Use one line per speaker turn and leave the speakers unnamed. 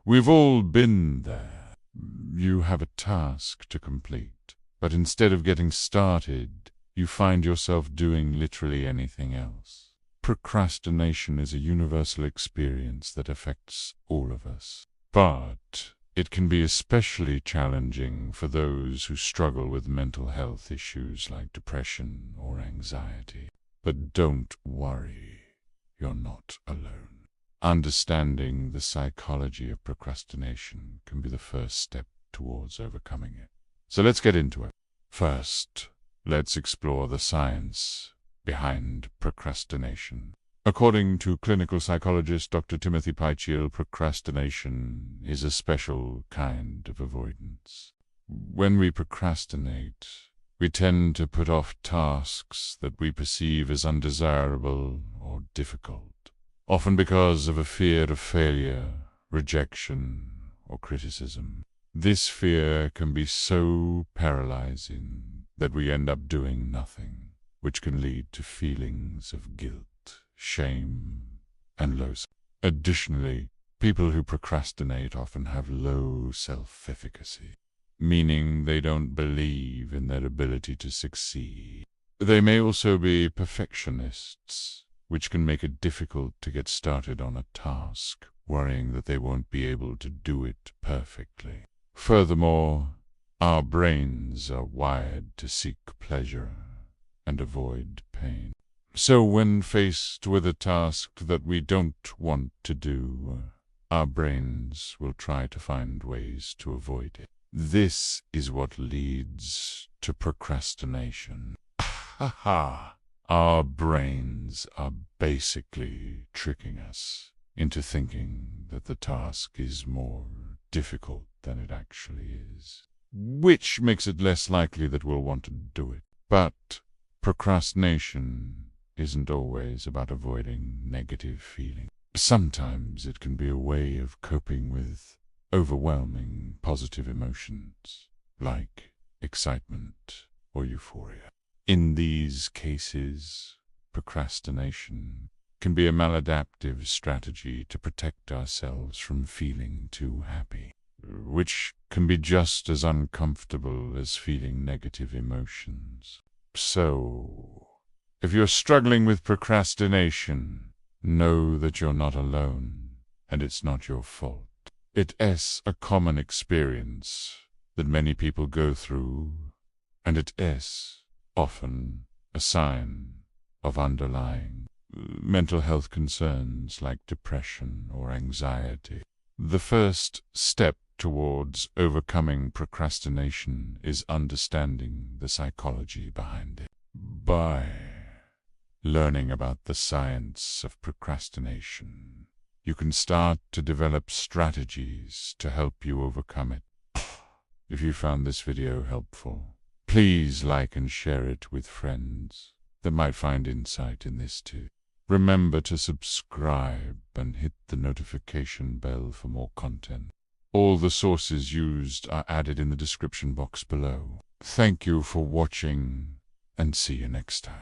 We've all been there. You have a task to complete, but instead of getting started, you find yourself doing literally anything else. Procrastination is a universal experience that affects all of us, but it can be especially challenging for those who struggle with mental health issues like depression or anxiety. But don't worry, you're not alone. Understanding the psychology of procrastination can be the first step towards overcoming it. So let's get into it. First, let's explore the science behind procrastination. According to clinical psychologist Dr. Timothy Pychyl, procrastination is a special kind of avoidance. When we procrastinate, we tend to put off tasks that we perceive as undesirable or difficult, often because of a fear of failure, rejection, or criticism. This fear can be so paralyzing that we end up doing nothing, which can lead to feelings of guilt, shame, and low self. Additionally, people who procrastinate often have low self-efficacy, meaning they don't believe in their ability to succeed. They may also be perfectionists, which can make it difficult to get started on a task, worrying that they won't be able to do it perfectly. Furthermore, our brains are wired to seek pleasure and avoid pain. So when faced with a task that we don't want to do, our brains will try to find ways to avoid it. This is what leads to procrastination. Our brains are basically tricking us into thinking that the task is more difficult than it actually is, which makes it less likely that we'll want to do it. But procrastination isn't always about avoiding negative feelings. Sometimes it can be a way of coping with overwhelming positive emotions, like excitement or euphoria. In these cases, procrastination can be a maladaptive strategy to protect ourselves from feeling too happy, which can be just as uncomfortable as feeling negative emotions. So, if you're struggling with procrastination, know that you're not alone, and it's not your fault. It's a common experience that many people go through, and it is often a sign of underlying mental health concerns like depression or anxiety. The first step towards overcoming procrastination is understanding the psychology behind it. By learning about the science of procrastination, you can start to develop strategies to help you overcome it. If you found this video helpful, please like and share it with friends that might find insight in this too. Remember to subscribe and hit the notification bell for more content. All the sources used are added in the description box below. Thank you for watching, and see you next time.